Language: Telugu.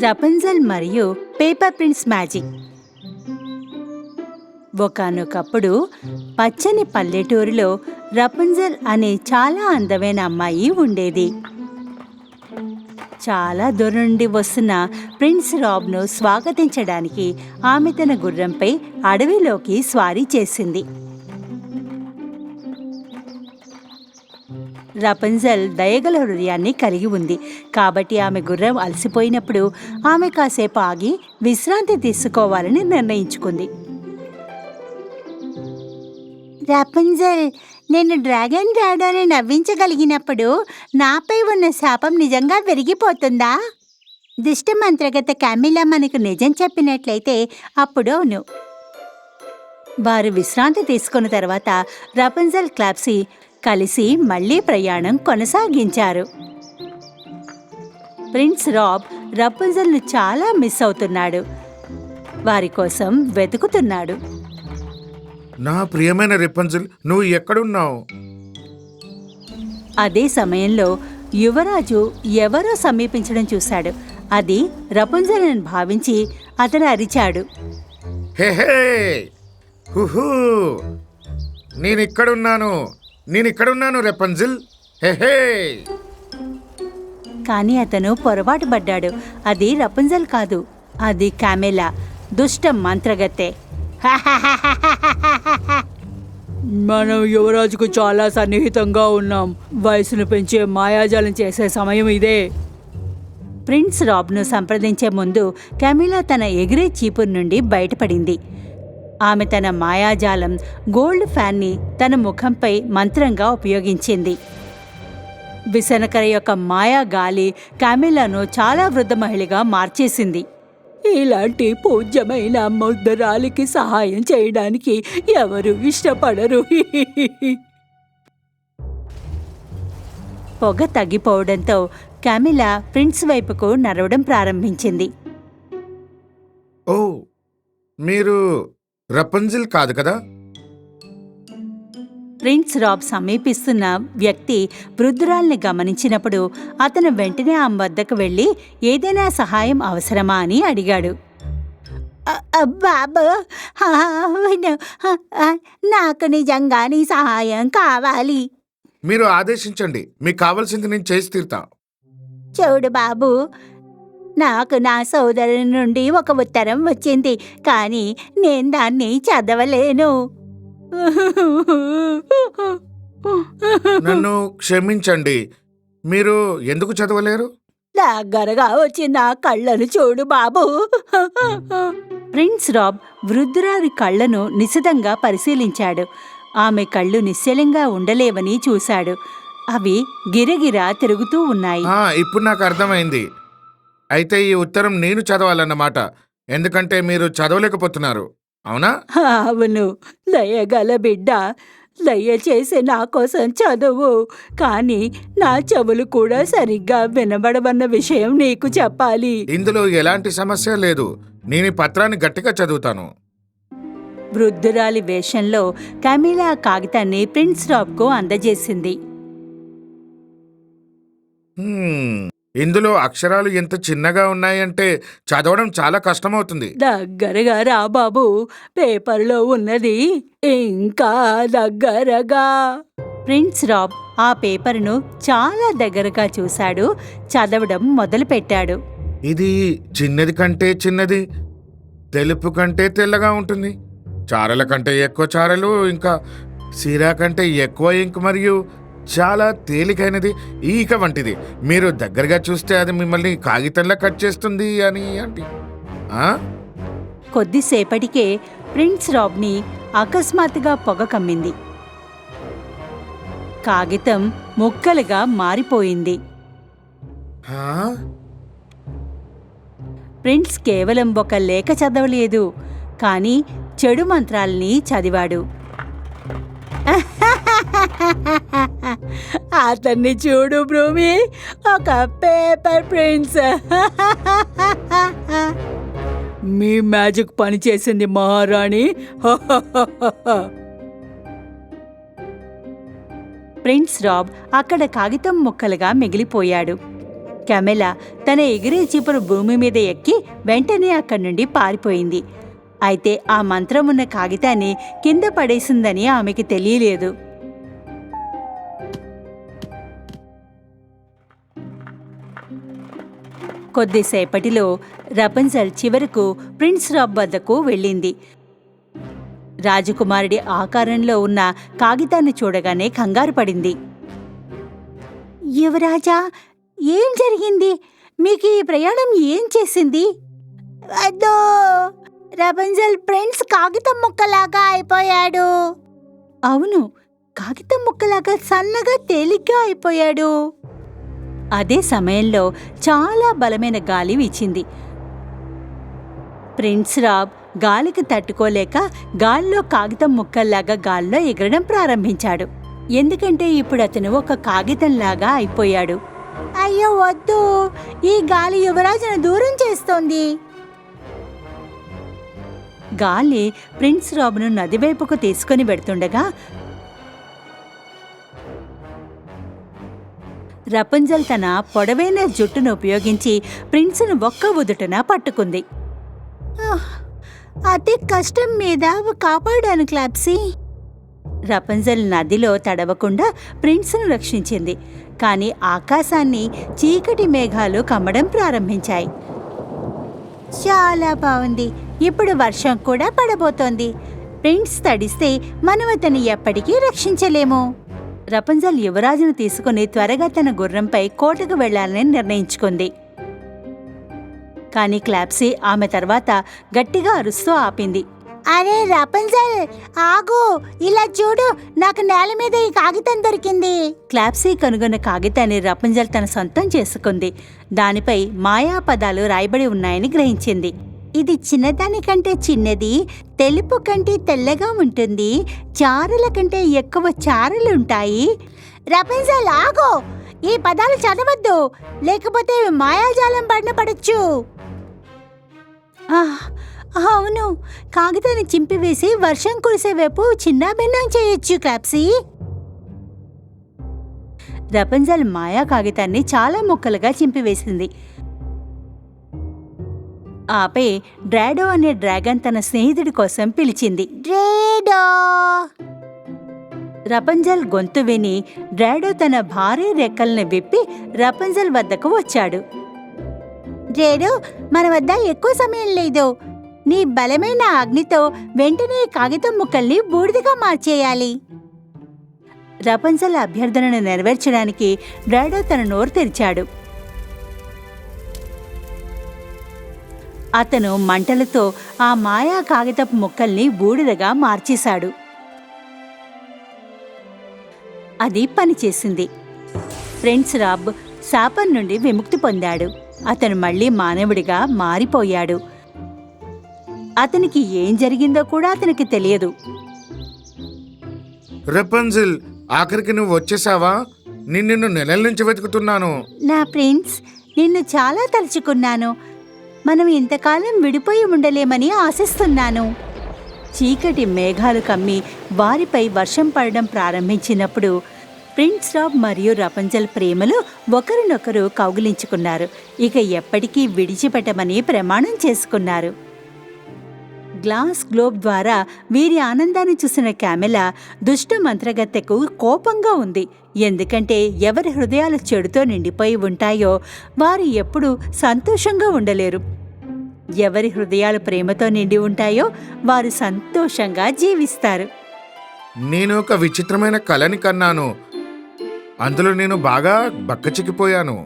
రపుంజల్ మరియు పేపర్ ప్రిన్స్ మ్యాజిక్. ఒకానొకప్పుడు పచ్చని పల్లెటూరులో రపుంజల్ అనే చాలా అందమైన అమ్మాయి ఉండేది. చాలా దూరం నుండి వస్తున్న ప్రిన్స్ రాబ్ను స్వాగతించడానికి ఆమె తన గుర్రంపై అడవిలోకి స్వారీ చేసింది. రపుంజల్ దయగల హృదయాన్ని కలిగి ఉంది కాబట్టి ఆమె గుర్రం అలసిపోయినప్పుడు ఆమె కాసేపు ఆగి విశ్రాంతి తీసుకోవాలని నిర్ణయించుకుంది. రపుంజల్, నేను డ్రాగన్ డాడోని నవ్వించగలిగినప్పుడు నాపై ఉన్న శాపం నిజంగా విరిగిపోతుందా? దుష్ట మంత్రగత కామిలా మనకు నిజం చెప్పినట్లయితే అప్పుడు అవును. వారు విశ్రాంతి తీసుకున్న తర్వాత రపుంజల్ క్లాప్సీ కలిసి మళ్లీ ప్రయాణం కొనసాగించారు. ప్రిన్స్ రాబ్ రపుంజల్ను చాలా మిస్ అవుతున్నాడు. వారి కోసం వెతుకుతున్నాడు. నా ప్రియమైన రపుంజల్, నువ్వు ఎక్కడున్నావు? అదే సమయంలో యువరాజు ఎవరో సమీపించడం చూశాడు. అది రపుంజల్ అని భావించి అతను అరిచాడు. హే హుహూ, నేనిక్కడున్నాను రపుంజల్. హే. కానీ అతను పొరపాటు పడ్డాడు. అది రపుంజల్ కాదు, అది కామెలా, దుష్ట మంత్రగత్తె. మనం యువరాజుకు చాలా సన్నిహితంగా ఉన్నాం. వయసును పెంచే మాయాజాలం చేసే సమయం ఇదే. ప్రిన్స్ రాబ్ను సంప్రదించే ముందు కామిలా తన ఎగిరే చీపురు నుండి బయటపడింది. ఆమె తన మాయాజాలం గోల్డ్ ఫ్యాన్ని తన ముఖంపై మంత్రంగా ఉపయోగించింది. విసనకర యొక్క మాయా గాలి కామిలాను చాలా వృద్ధ మహిళగా మార్చేసింది. ఇలాంటి పూజ్యమైన ముద్దరాలికి సహాయం చేయడానికి ఎవరు ఇష్టపడరు. పొగ తగ్గిపోవడంతో కామిలా ప్రిన్స్ వైపుకు నడవడం ప్రారంభించింది. ఓ, మీరు రపుంజల్ కాదు కదా? ప్రిన్స్ రాబ్ సమీపిస్తున్న వ్యక్తి వృద్ధురాల్ని గమనించినప్పుడు అతను వెంటనే ఆమె వద్దకు వెళ్ళి ఏదైనా సహాయం అవసరమా అని అడిగాడు. బాబు, నాకు నిజంగా నీ సహాయం కావాలి. మీరు ఆదేశించండి, మీకు కావాల్సింది నేను చేసి తీరుతా. చూడు బాబు, నాకు నా సోదరుని నుండి ఒక ఉత్తరం వచ్చింది, కానీ నేను దాన్ని చదవలేను. నన్ను క్షమించండి, మీరు ఎందుకు చదవలేరు? దగ్గరగా వచ్చి నా కళ్ళను చూడు బాబు. ప్రిన్స్ రాబ్ వృద్ధురాలి కళ్ళను నిశితంగా పరిశీలించాడు. ఆమె కళ్ళు నిశ్చలంగా ఉండలేవని చూశాడు. అవి గిరగిరా తిరుగుతూ ఉన్నాయి. ఇప్పుడు నాకు అర్థమైంది. అయితే ఈ ఉత్తరం నేను చదవాలన్నమాట, ఎందుకంటే మీరు చదవలేకపోతున్నారు, అవునా? అవును, దయగల బిడ్డ, దయచేసి నా కోసం చదువు. కానీ నా చెవులు కూడా సరిగ్గా వినబడవన్న విషయం నీకు చెప్పాలి. ఇందులో ఎలాంటి సమస్య లేదు, నేను ఈ పత్రాన్ని గట్టిగా చదువుతాను. వృద్ధురాలి వేషంలో కామిలా కాగితాన్ని ప్రిన్స్ రాబ్కు అందజేసింది. ఇందులో అక్షరాలు ఎంత చిన్నగా ఉన్నాయంటే చదవడం చాలా కష్టమవుతుంది. దగ్గరగా రా బాబు, పేపర్లో ఉన్నది ఇంకా దగ్గరగా. ప్రిన్స్ రాబ్ ఆ పేపర్ను చాలా దగ్గరగా చూశాడు. చదవడం మొదలుపెట్టాడు. ఇది చిన్నది కంటే చిన్నది, తెలుపు కంటే తెల్లగా ఉంటుంది, చారల కంటే ఎక్కువ చారలు, ఇంకా సిరా కంటే ఎక్కువ ఇంక్, మరియు చాలా తేలికైనది ఈక వంటిది. మీరు దగ్గరగా చూస్తే అది మిమ్మల్ని కాగితంలా కట్ చేస్తుంది అని అంటే. కొద్దిసేపటికే ప్రిన్స్ రాబ్ని అకస్మాత్తుగా పొగ కమ్మింది. కాగితం ముక్కలుగా మారిపోయింది. ప్రిన్స్ కేవలం ఒక లేఖ చదవలేదు, కానీ చెడు మంత్రాల్ని చదివాడు. అతన్ని చూడు భూమి, ఒక పేపర్ ప్రిన్స్. మీ మ్యాజిక్ పనిచేసింది మహారాణి. ప్రిన్స్ రాబ్ అక్కడ కాగితం ముక్కలుగా మిగిలిపోయాడు. కెమెలా తన ఎగిరే చీపురు భూమి మీద ఎక్కి వెంటనే అక్కడి నుండి పారిపోయింది. అయితే ఆ మంత్రం ఉన్న కాగితాన్ని కింద పడేసిందని ఆమెకి తెలియలేదు. కొద్దిసేపటిలో రపంజల్ చివరకు ప్రిన్స్ రాబ్ వద్దకు వెళ్ళింది. రాజకుమారుడి ఆకారంలో ఉన్న కాగితాన్ని చూడగానే కంగారు పడింది. యువరాజా, ఏం జరిగింది? మీకు ఈ ప్రయాణం ఏం చేసింది? అదో, రపంజల్ ప్రిన్స్ కాగితం ముక్కలాగా అయిపోయాడు. అవును, కాగితం ముక్కలాగా సన్నగా తేలిగ్గా అయిపోయాడు. అదే సమయంలో చాలా బలమైన గాలి వీచింది. ప్రిన్స్ రాబ్ గాలికి తట్టుకోలేక గాలిలో కాగితం ముక్కల్లాగా గాల్లో ఎగరడం ప్రారంభించాడు. ఎందుకంటే ఇప్పుడు అతను ఒక కాగితంలాగా అయిపోయాడు. అయ్యో వద్దు, ఈ గాలి యువరాజును దూరం చేస్తోంది. గాలి ప్రిన్స్ రాబ్ను నదివైపుకు తీసుకుని వెడుతుండగా రపంజల్ తన పొడవైన జుట్టును ఉపయోగించి ప్రిన్స్ను ఒక్క ఉదుటన పట్టుకుంది. అతి కష్టం మీద కాపాడాను క్లాప్సీ. రపంజల్ నదిలో తడవకుండా ప్రిన్స్ను రక్షించింది. కానీ ఆకాశాన్ని చీకటి మేఘాలు కమ్మడం ప్రారంభించాయి. చాలా బాగుంది, ఇప్పుడు వర్షం కూడా పడబోతోంది. ప్రిన్స్ తడిస్తే మనం అతన్ని ఎప్పటికీ రక్షించలేము. రపంజల్ యువరాజును తీసుకుని త్వరగా తన గుర్రంపై కోటకు వెళ్లాలని నిర్ణయించుకుంది. కానీ క్లాప్సీ ఆమె తర్వాత గట్టిగా అరుస్తూ ఆపింది. అరే రపంజల్, ఆగు, ఇలా చూడు, నాకు నేల మీద ఈ కాగితం దొరికింది. క్లాప్సీ కనుగొన్న కాగితాన్ని రపంజల్ తన సొంతం చేసుకుంది. దానిపై మాయా పదాలు రాయబడి ఉన్నాయని గ్రహించింది. ఇది చిన్నదానికంటే చిన్నది, తెలుపు కంటే తెల్లగా ఉంటుంది, చారుల కంటే ఎక్కువ చారులుంటాయి. రపంజల్ ఆగు, ఈ పదాలు చదవద్దు, లేకపోతే మాయాజాలం బారిన పడొచ్చు. అవును, కాగితాన్ని చింపివేసి వర్షం కురిసే వైపు చిన్నాభిన్నం చేయొచ్చు క్లాప్సీ. రపంజల్ మాయా కాగితాన్ని చాలా ముక్కలుగా చింపివేసింది. ఆపై డ్రాడో అనే డ్రాగన్ తన స్నేహితుడి కోసం పిలిచింది. డ్రాడో! రపంజల్ గొంతు విని డ్రాడో తన భారీ రెక్కల్ని విప్పి రపంజల్ వద్దకు వచ్చాడు. డ్రాడో, మన వద్ద ఎక్కువ సమయం లేదు. నీ బలమైన అగ్నితో వెంటనే కాగితం ముక్కల్ని బూడిదగా మార్చేయాలి. రపంజల్ అభ్యర్థనను నెరవేర్చడానికి డ్రాడో తన నోరు తెరిచాడు. అతను మంటలతో ఆ మాయా కాగితపు ముక్కల్ని బూడిదగా మార్చేశాడు. అది పనిచేసింది. ప్రిన్స్ రాబ్ శాపం నుండి విముక్తి పొందాడు. అతను మళ్లీ మానవుడిగా మారిపోయాడు. అతనికి ఏం జరిగిందో కూడా అతనికి తెలియదు. రపంజిల్, ఆఖరికి నువ్వు వచ్చేసావా? నిన్ను నెలల నుంచి వెతుకుతున్నాను. నా ప్రిన్స్, నిన్ను చాలా తలుచుకున్నాను. మనం ఇంతకాలం విడిపోయి ఉండలేమని ఆశిస్తున్నాను. చీకటి మేఘాలు కమ్మి వారిపై వర్షం పడడం ప్రారంభించినప్పుడు ప్రిన్స్ రాబ్ మరియు రపంజల్ ప్రేమలో ఒకరినొకరు కౌగిలించుకున్నారు. ఇక ఎప్పటికీ విడిచిపెట్టమని ప్రమాణం చేసుకున్నారు. గ్లాస్ గ్లోబ్ ద్వారా వీరి ఆనందాన్ని చూసిన కెమెలా దుష్ట మంత్రగత్తెకు కోపంగా ఉంది. ఎందుకంటే ఎవరి హృదయాలు చెడుతో నిండిపోయి ఉంటాయో వారు ఎప్పుడూ సంతోషంగా ఉండలేరు. ఎవరి హృదయాలు ప్రేమతో నిండి ఉంటాయో వారు సంతోషంగా జీవిస్తారు. నేను ఒక విచిత్రమైన కలని కన్నాను. అందులో నేను బాగా బక్కచిక్కిపోయాను.